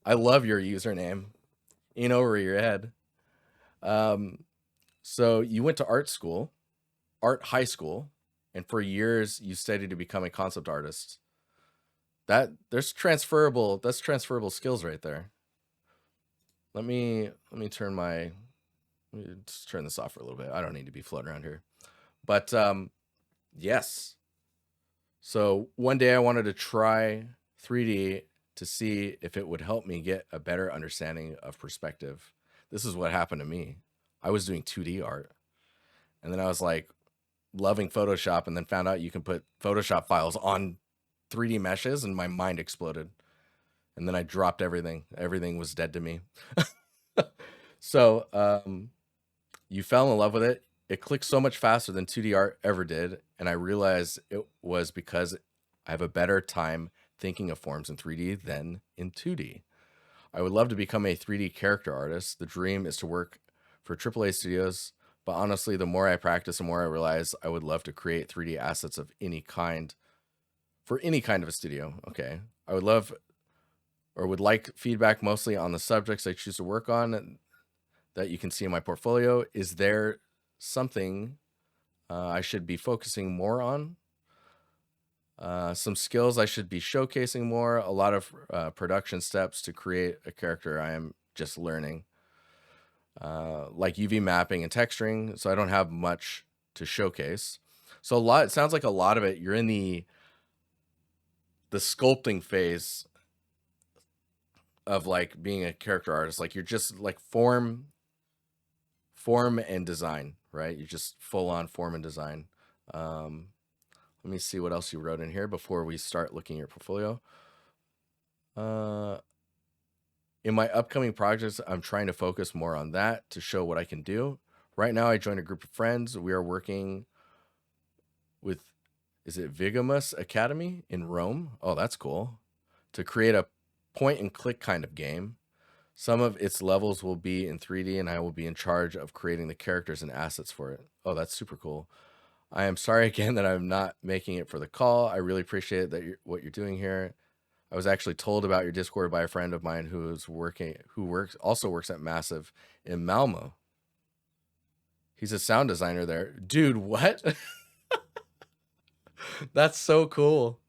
I love your username. In over your head. Um, so you went to art high school, and for years you studied to become a concept artist. That's transferable skills right there. Let me turn my let me just turn this off for a little bit. I don't need to be floating around here. But yes. So one day I wanted to try 3D to see if it would help me get a better understanding of perspective. This is what happened to me. I was doing 2D art, and then I was like loving Photoshop, and then found out you can put Photoshop files on 3D meshes, and my mind exploded. And then I dropped everything. Everything was dead to me. So you fell in love with it. It clicked so much faster than 2D art ever did, and I realized it was because I have a better time thinking of forms in 3D than in 2D. I would love to become a 3D character artist. The dream is to work for AAA studios, but honestly, the more I practice, the more I realize I would love to create 3D assets of any kind for any kind of a studio. Okay. I would love or would like feedback mostly on the subjects I choose to work on that you can see in my portfolio. Is there something I should be focusing more on? Some skills I should be showcasing more. A lot of production steps to create a character I am just learning, like UV mapping and texturing. So I don't have much to showcase. So it sounds like a lot of it, you're in the sculpting phase of like being a character artist. Like you're just like form and design, right? You're just full on form and design. Let me see what else you wrote in here before we start looking at your portfolio. In my upcoming projects, I'm trying to focus more on that to show what I can do. Right now, I joined a group of friends. We are working with, is it Vigamus Academy in Rome? Oh, that's cool. To create a point and click kind of game. Some of its levels will be in 3D, and I will be in charge of creating the characters and assets for it. Oh, that's super cool. I am sorry again that I'm not making it for the call. I really appreciate what you're doing here. I was actually told about your Discord by a friend of mine who also works at Massive in Malmo. He's a sound designer there. Dude, what? That's so cool.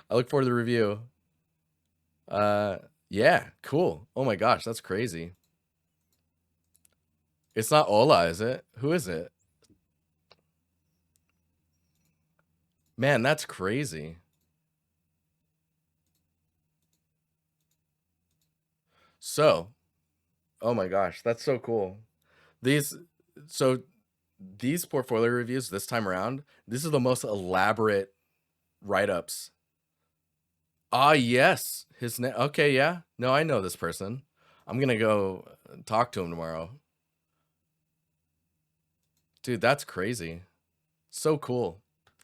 I look forward to the review. Yeah, cool. Oh my gosh, that's crazy. It's not Ola, is it? Who is it? Man, that's crazy. So, oh my gosh, that's so cool. These so these portfolio reviews this time around, this is the most elaborate write-ups. Ah, yes. His name. Okay, yeah. No, I know this person. I'm gonna go talk to him tomorrow. Dude, that's crazy. So cool.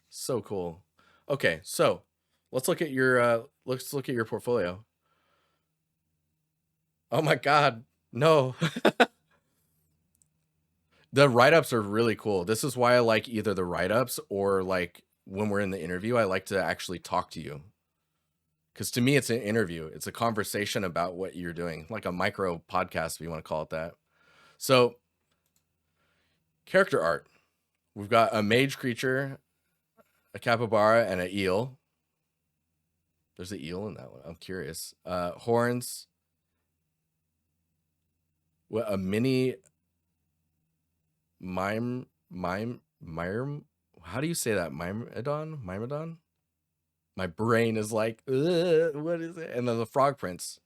So cool. Okay, so let's look at your portfolio. Oh my god. No. The write-ups are really cool. This is why I like either the write-ups or like when we're in the interview, I like to actually talk to you. Because to me, it's an interview. It's a conversation about what you're doing, like a micro podcast, if you want to call it that. So, character art. We've got a mage creature, a capybara, and an eel. There's an eel in that one. I'm curious. Horns. What a mini mime. How do you say that? Mimodon. My brain is like, what is it? And then the frog prince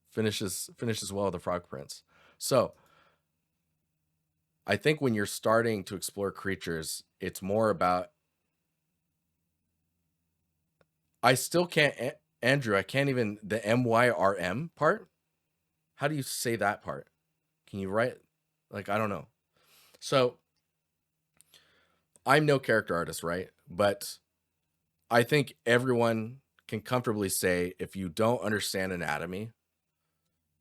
finishes well with the frog prince. So I think when you're starting to explore creatures, it's more about. I still can't, Andrew. I can't even the MYRM part. How do you say that part? Can you write? Like, I don't know. So I'm no character artist, right? But I think everyone can comfortably say if you don't understand anatomy,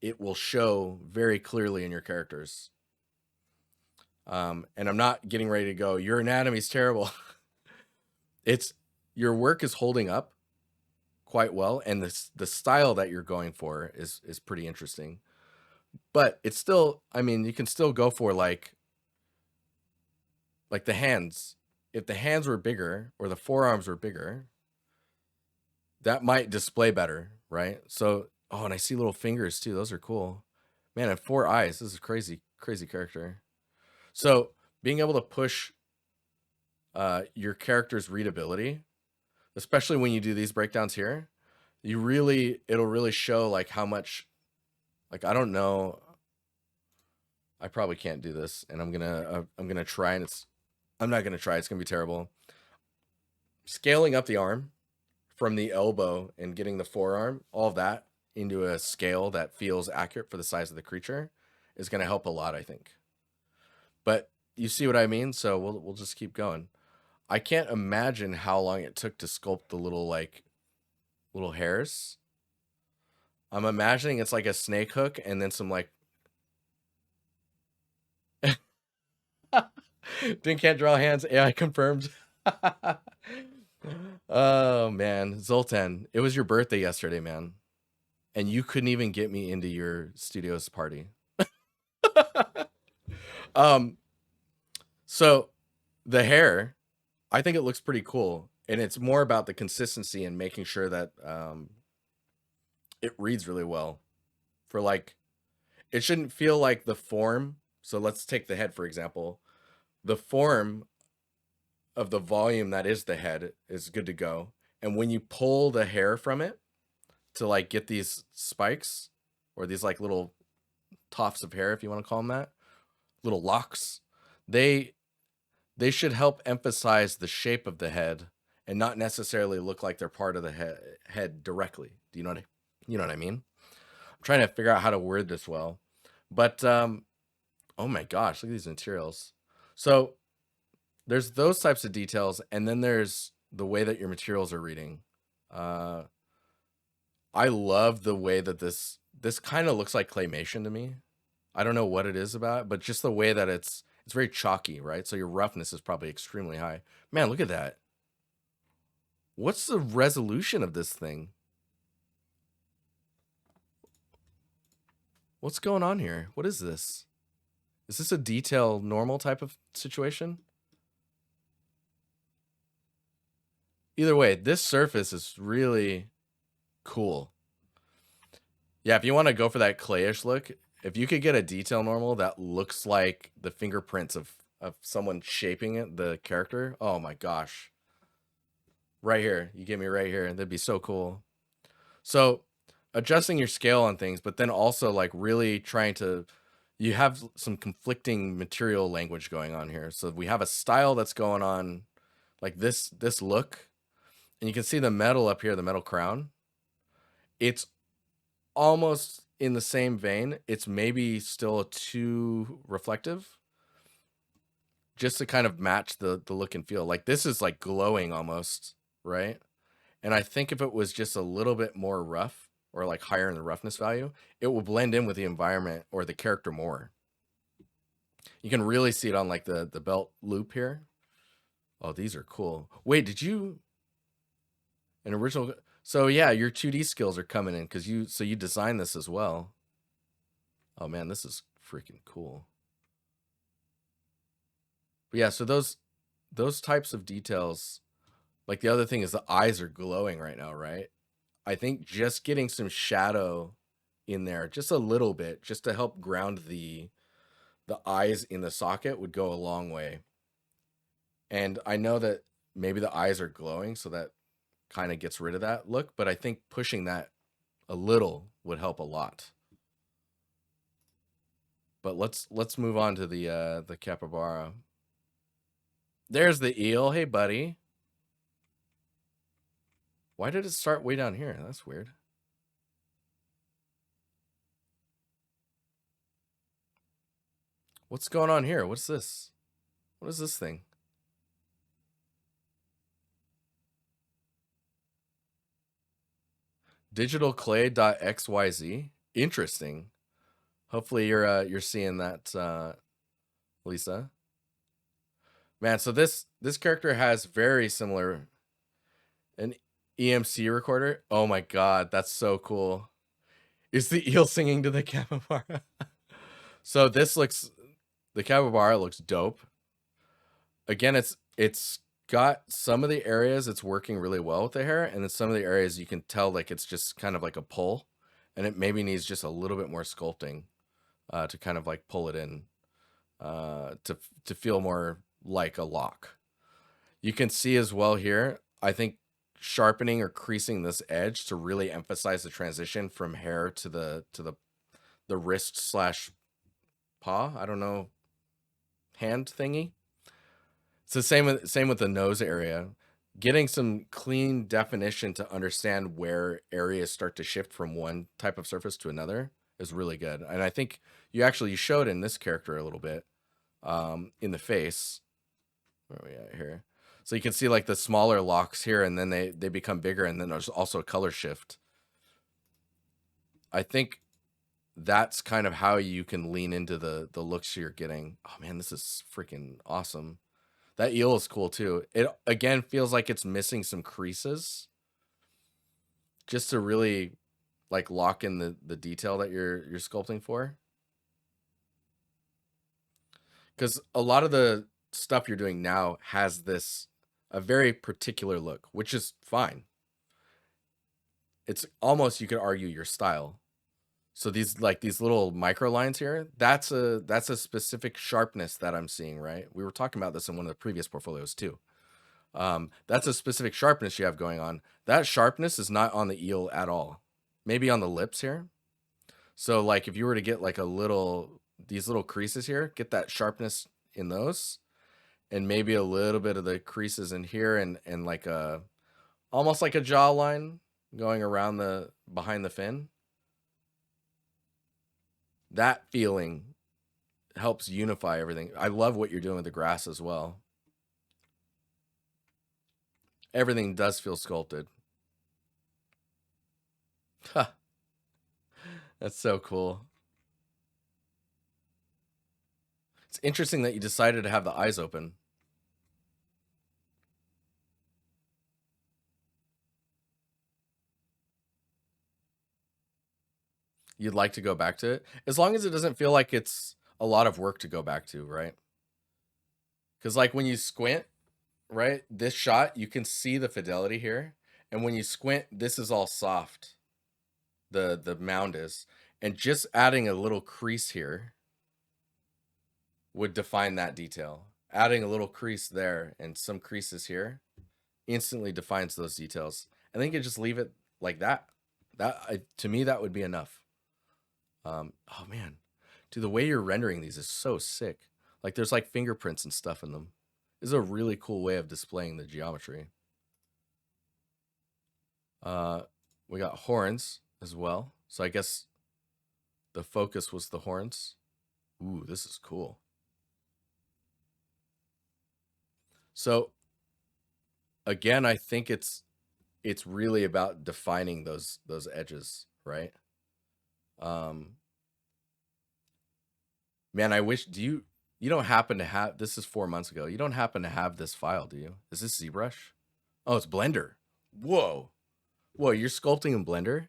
it will show very clearly in your characters. And I'm not getting ready to go, your anatomy's terrible. It's your work is holding up. quite well, and the style that you're going for is pretty interesting. But it's still, I mean, you can still go for like the hands. If the hands were bigger or the forearms were bigger, that might display better, right? So, oh, and I see little fingers too. Those are cool. Man, and 4 eyes. This is crazy, crazy character. So, being able to push your character's readability, especially when you do these breakdowns here, it'll really show like how much, like, I don't know. I probably can't do this, and I'm gonna try, and I'm not gonna try. It's gonna be terrible. Scaling up the arm from the elbow and getting the forearm, all of that into a scale that feels accurate for the size of the creature is gonna help a lot, I think. But you see what I mean? So we'll just keep going. I can't imagine how long it took to sculpt the little hairs. I'm imagining it's like a snake hook and then some like Didn't can't draw hands. AI confirmed. Oh man, Zoltan, it was your birthday yesterday, man, and you couldn't even get me into your studio's party. um, so the hair, I think it looks pretty cool, and it's more about the consistency and making sure that it reads really well. For like, it shouldn't feel like the form. So let's take the head for example. The form of the volume that is the head is good to go. And when you pull the hair from it to like get these spikes or these like little tufts of hair, if you want to call them that, little locks, they should help emphasize the shape of the head and not necessarily look like they're part of the head directly. Do you know you know what I mean? I'm trying to figure out how to word this well. But oh my gosh, look at these materials. So there's those types of details, and then there's the way that your materials are reading. Uh, I love the way that this kind of looks like claymation to me. I don't know what it is about it, but just the way that it's very chalky, right? So your roughness is probably extremely high. Man, look at that. What's the resolution of this thing? What's going on here? What is this? Is this a detail normal type of situation? Either way, this surface is really cool. Yeah, if you want to go for that clayish look, if you could get a detail normal that looks like the fingerprints of someone shaping it, the character, oh my gosh. Right here. You get me right here. That'd be so cool. So adjusting your scale on things, but then also like really trying to, you have some conflicting material language going on here. So we have a style that's going on like this look, and you can see the metal up here, the metal crown. It's almost in the same vein. It's maybe still too reflective, just to kind of match the look and feel. Like this is like glowing almost, right? And I think if it was just a little bit more rough or like higher in the roughness value, it will blend in with the environment or the character more. You can really see it on like the belt loop here. Oh, these are cool. Wait, did you an original? So yeah, your 2D skills are coming in because you designed this as well. Oh man, this is freaking cool. But yeah, so those types of details, like the other thing is the eyes are glowing right now, right? I think just getting some shadow in there, just a little bit, just to help ground the eyes in the socket would go a long way. And I know that maybe the eyes are glowing, so that kind of gets rid of that look, but I think pushing that a little would help a lot. But let's move on to the capybara. There's the eel. Hey, buddy. Why did it start way down here? That's weird. What's going on here? What's this? What is this thing? Digitalclay.xyz. Interesting. Hopefully you're seeing that, Lisa. Man, so this character has very similar, and EMC recorder. Oh my god, that's so cool. Is the eel singing to the capybara? So the capybara looks dope. Again, it's got some of the areas it's working really well with the hair, and then some of the areas you can tell like it's just kind of like a pull, and it maybe needs just a little bit more sculpting to kind of like pull it in to feel more like a lock. You can see as well here, I think sharpening or creasing this edge to really emphasize the transition from hair to the wrist slash paw. I don't know, hand thingy. It's the same with the nose area. Getting some clean definition to understand where areas start to shift from one type of surface to another is really good. And I think you showed in this character a little bit in the face. Where are we at here? So you can see like the smaller locks here, and then they become bigger, and then there's also a color shift. I think that's kind of how you can lean into the looks you're getting. Oh man, this is freaking awesome. That eel is cool too. It again feels like it's missing some creases just to really like lock in the detail that you're sculpting for. Because a lot of the stuff you're doing now has a very particular look, which is fine. It's almost, you could argue, your style. So these little micro lines here, that's a specific sharpness that I'm seeing, right? We were talking about this in one of the previous portfolios too. That's a specific sharpness you have going on. That sharpness is not on the eel at all. Maybe on the lips here. So like if you were to get like these little creases here, get that sharpness in those, and maybe a little bit of the creases in here, and like almost like a jawline going around behind the fin. That feeling helps unify everything. I love what you're doing with the grass as well. Everything does feel sculpted. That's so cool. It's interesting that you decided to have the eyes open. You'd like to go back to it, as long as it doesn't feel like it's a lot of work to go back to, right? Because like when you squint, right, this shot, you can see the fidelity here, and when you squint, this is all soft. The mound is, and just adding a little crease here would define that detail. Adding a little crease there and some creases here instantly defines those details. And then you can just leave it like that. To me, that would be enough. Oh man, dude, the way you're rendering these is so sick. Like there's like fingerprints and stuff in them. This is a really cool way of displaying the geometry. We got horns as well. So I guess the focus was the horns. Ooh, this is cool. So again, I think it's really about defining those edges, right? Man, I wish, you don't happen to have, this is 4 months ago. You don't happen to have this file, do you? Is this ZBrush? Oh, it's Blender. Whoa. Whoa, you're sculpting in Blender?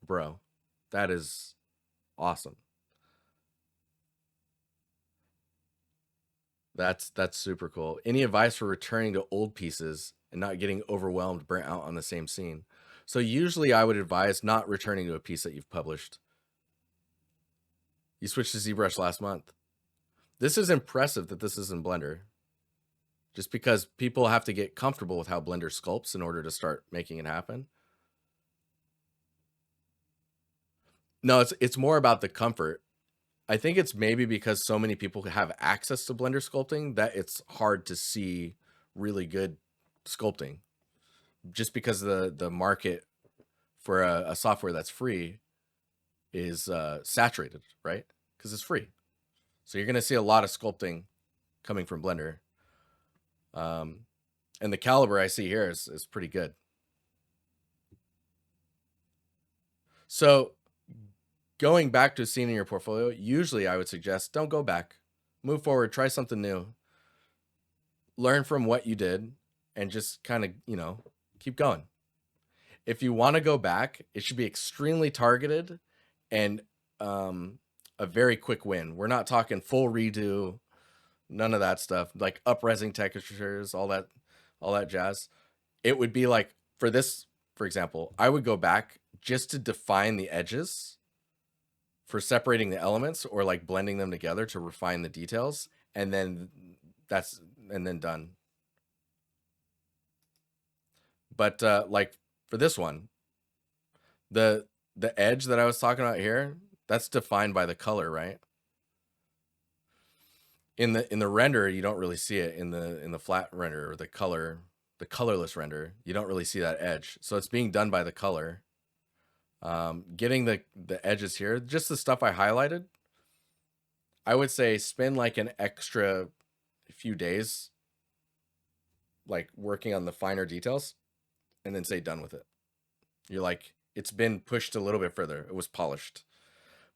Bro, that is awesome. That's super cool. Any advice for returning to old pieces and not getting overwhelmed, burnt out on the same scene? So usually I would advise not returning to a piece that you've published. You switched to ZBrush last month. This is impressive that this is in Blender. Just because people have to get comfortable with how Blender sculpts in order to start making it happen. No, it's more about the comfort. I think it's maybe because so many people have access to Blender sculpting that it's hard to see really good sculpting. Just because the market for a software that's free is saturated, right? Because it's free. So you're going to see a lot of sculpting coming from Blender. And the caliber I see here is pretty good. So going back to a scene in your portfolio, usually I would suggest don't go back. Move forward, try something new. Learn from what you did and just kind of, keep going. if you want to go back, it should be extremely targeted and a very quick win. We're not talking full redo, none of that stuff, like up-resing textures, all that jazz. It would be like for this, for example, I would go back just to define the edges for separating the elements or like blending them together to refine the details, and then done. But like for this one, the edge that I was talking about here, that's defined by the color, right? In the render, you don't really see it. In the flat render or the colorless render, you don't really see that edge. So it's being done by the color. Getting the edges here, just the stuff I highlighted, I would say spend like an extra few days like working on the finer details and then say done with it. You're like, it's been pushed a little bit further. It was polished.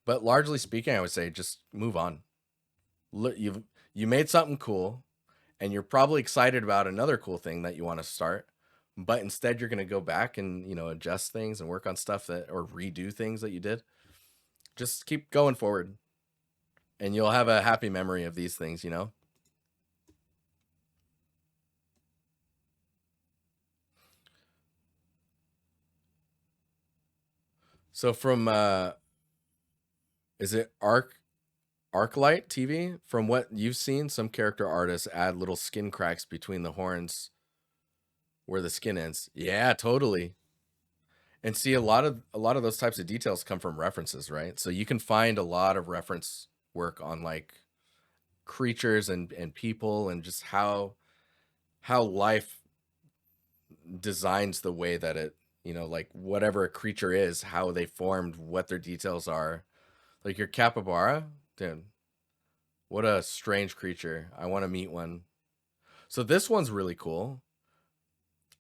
But largely speaking, I would say just move on. Look, you made something cool and you're probably excited about another cool thing that you want to start, but instead you're going to go back and, adjust things and work on stuff or redo things that you did. Just keep going forward and you'll have a happy memory of these things, So from is it Arclight TV? From what you've seen, some character artists add little skin cracks between the horns where the skin ends. Yeah, totally. And see, a lot of those types of details come from references, right? So you can find a lot of reference work on like creatures and people and just how life designs the way that it, like whatever a creature is, how they formed, what their details are. Like your capybara, dude, what a strange creature. I want to meet one. So this one's really cool.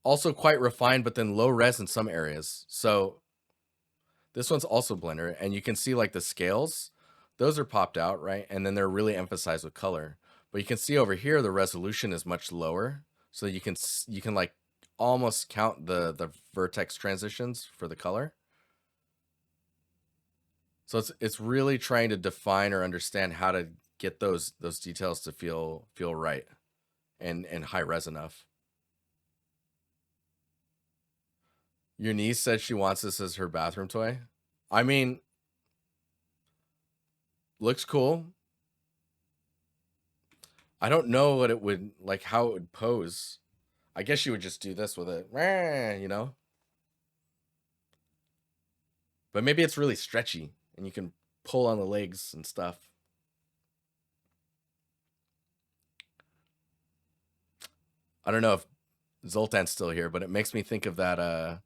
Also quite refined, but then low res in some areas. So this one's also Blender, and you can see like the scales. Those are popped out, right? And then they're really emphasized with color. But you can see over here the resolution is much lower, so you can like almost count the vertex transitions for the color. So it's really trying to define or understand how to get those details to feel right and high res enough. Your niece said she wants this as her bathroom toy. I mean, looks cool. I don't know what it would like, how it would pose. I guess you would just do this with it, But maybe it's really stretchy and you can pull on the legs and stuff. I don't know if Zoltan's still here, but it makes me think of that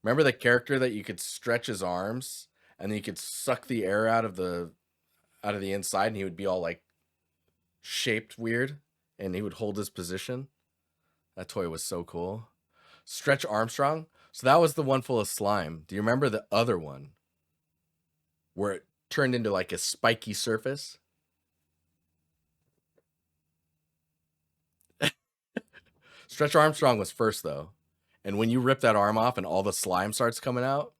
remember the character that you could stretch his arms and then you could suck the air out of the inside and he would be all like shaped weird and he would hold his position. That toy was so cool. Stretch Armstrong. So that was the one full of slime. Do you remember the other one where it turned into like a spiky surface? Stretch Armstrong was first though. And when you rip that arm off and all the slime starts coming out,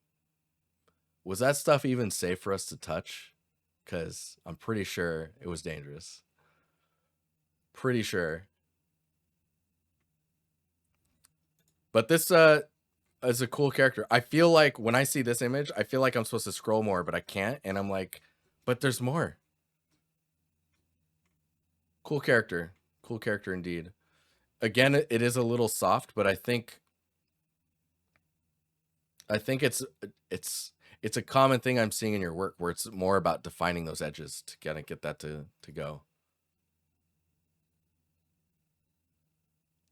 was that stuff even safe for us to touch? Because I'm pretty sure it was dangerous. Pretty sure. But this is a cool character. I feel like when I see this image, I feel like I'm supposed to scroll more, but I can't. And I'm like, but there's more. Cool character. Cool character indeed. Again, it is a little soft, but I think it's a common thing I'm seeing in your work where it's more about defining those edges to kind of get that to go.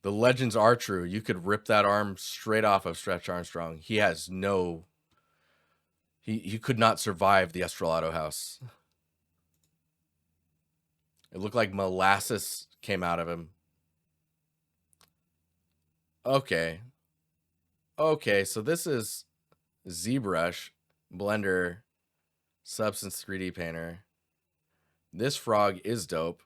The legends are true. You could rip that arm straight off of Stretch Armstrong. He has no. He could not survive the Estrelado house. It looked like molasses came out of him. Okay. Okay, so this is ZBrush, Blender, Substance 3D Painter. This frog is dope.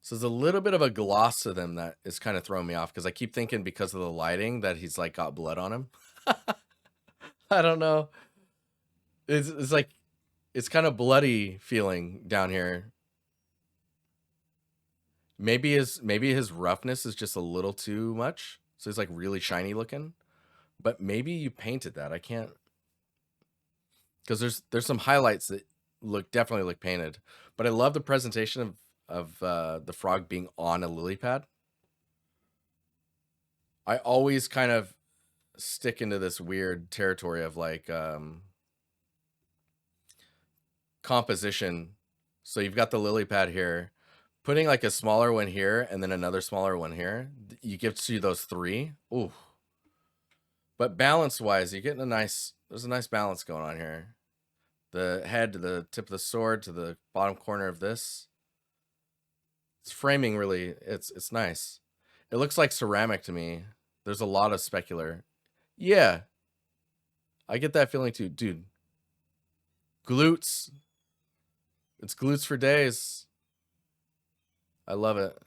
So there's a little bit of a gloss to them that is kind of throwing me off because I keep thinking because of the lighting that he's like got blood on him. I don't know. It's like it's kind of bloody feeling down here. Maybe his roughness is just a little too much. So it's like really shiny looking. But maybe you painted that. I can't, because there's some highlights that definitely look painted. But I love the presentation of the frog being on a lily pad. I always kind of stick into this weird territory of like composition. So you've got the lily pad here, putting like a smaller one here and then another smaller one here. You give you those three. Ooh. But balance wise, you're getting there's a nice balance going on here. The head to the tip of the sword to the bottom corner of this. It's framing really, it's nice. It looks like ceramic to me. There's a lot of specular. Yeah, I get that feeling too. Dude, glutes. It's glutes for days. I love it.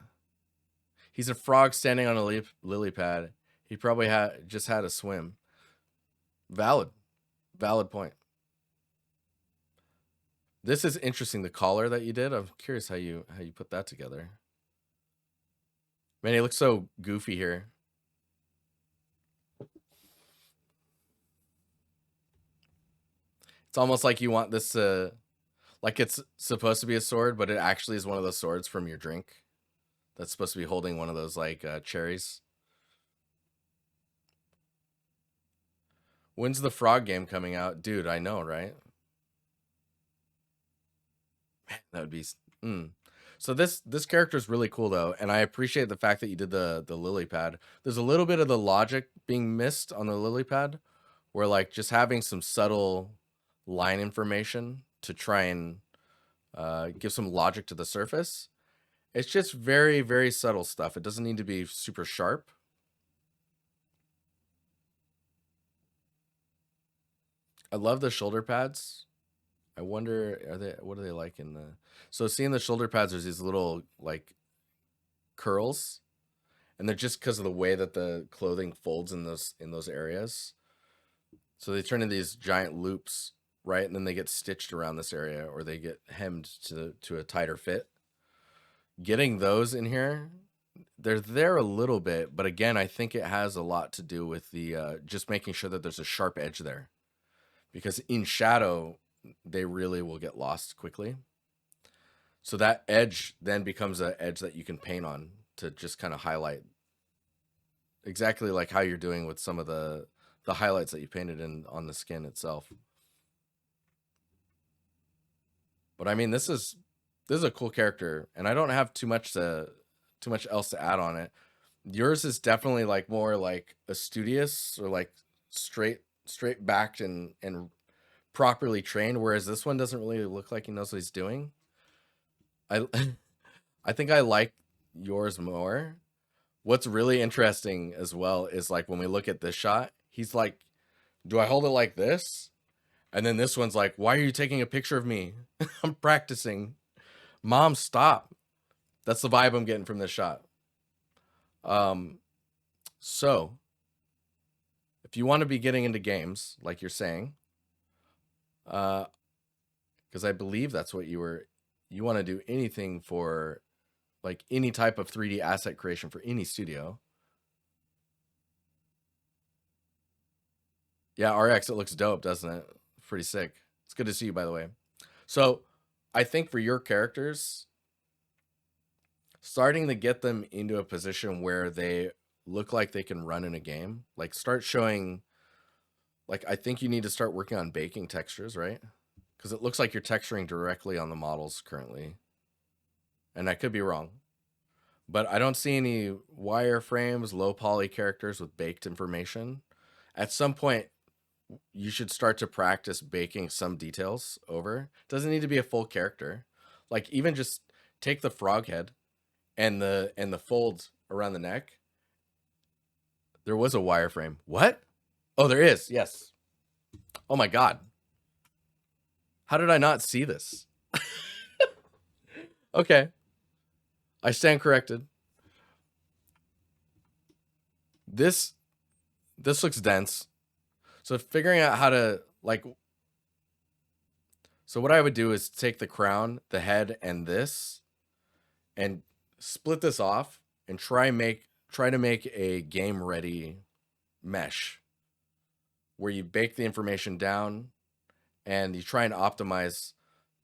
He's a frog standing on a lily pad. He probably just had a swim. Valid point. This is interesting. The collar that you did. I'm curious how you put that together. Man, he looks so goofy here. It's almost like you want this to, like it's supposed to be a sword, but it actually is one of those swords from your drink that's supposed to be holding one of those like cherries. When's the frog game coming out? Dude, I know, right? Man, that would be... So this character is really cool though, and I appreciate the fact that you did the lily pad. There's a little bit of the logic being missed on the lily pad, where like just having some subtle line information to try and give some logic to the surface. It's just very, very subtle stuff. It doesn't need to be super sharp. I love the shoulder pads. I wonder, what are they like in the... So seeing the shoulder pads, there's these little like curls, and they're just because of the way that the clothing folds in those areas. So they turn into these giant loops, right? And then they get stitched around this area, or they get hemmed to a tighter fit. Getting those in here, they're there a little bit, but again, I think it has a lot to do with the just making sure that there's a sharp edge there, because in shadow they really will get lost quickly. So that edge then becomes an edge that you can paint on to just kind of highlight, exactly like how you're doing with some of the highlights that you painted in on the skin itself. But I mean, this is a cool character, and I don't have too much else to add on it. Yours is definitely like more like a studious, or like straight backed and properly trained, whereas this one doesn't really look like he knows what he's doing. I I think I like yours more. What's really interesting as well is like when we look at this shot, he's like, do I hold it like this? And then this one's like, why are you taking a picture of me? I'm practicing. Mom, stop. That's the vibe I'm getting from this shot. So if you want to be getting into games, like you're saying, because I believe that's what you want to do anything for, like any type of 3D asset creation for any studio. Yeah, RX, it looks dope, doesn't it? Pretty sick. It's good to see you, by the way. So I think for your characters, starting to get them into a position where they look like they can run in a game, like start showing, like I think you need to start working on baking textures, right? Because it looks like you're texturing directly on the models currently. And I could be wrong. But I don't see any wireframes, low poly characters with baked information. At some point, you should start to practice baking some details over. Doesn't need to be a full character. Like even just take the frog head and the folds around the neck. There was a wireframe. What? Oh, there is. Yes. Oh my God. How did I not see this? Okay. I stand corrected. This this looks dense. So figuring out how to like so what I would do is take the crown, the head, and this and split this off and try to make a game ready mesh where you bake the information down and you try and optimize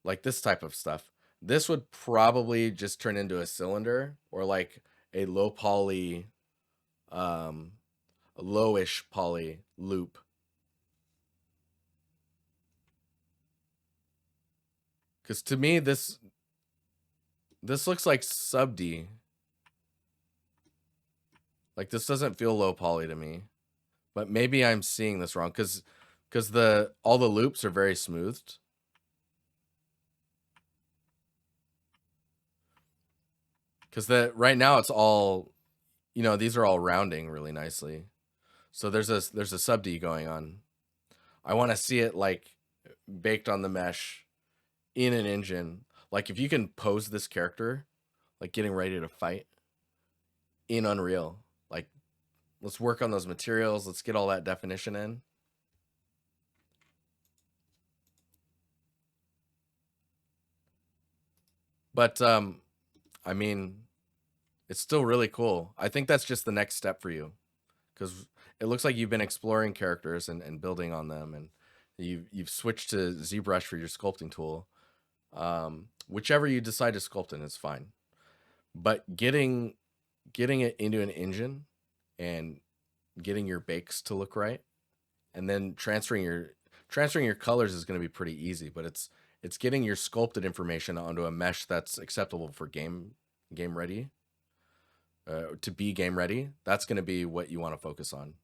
like this type of stuff. This would probably just turn into a cylinder or like a low poly, um, a lowish poly loop. Because to me, this looks like sub D. Like this doesn't feel low poly to me, but maybe I'm seeing this wrong because the all the loops are very smoothed. Because the right now it's all, you know, these are all rounding really nicely. So there's a sub D going on. I want to see it like baked on the mesh in an engine. Like if you can pose this character like getting ready to fight in Unreal, like let's work on those materials, let's get all that definition in. But I mean, it's still really cool. I think that's just the next step for you because it looks like you've been exploring characters and building on them, and you've switched to ZBrush for your sculpting tool. Whichever you decide to sculpt in is fine, but getting it into an engine and getting your bakes to look right, and then transferring your colors is going to be pretty easy. But it's getting your sculpted information onto a mesh that's acceptable for game ready, to be game ready. That's going to be what you want to focus on.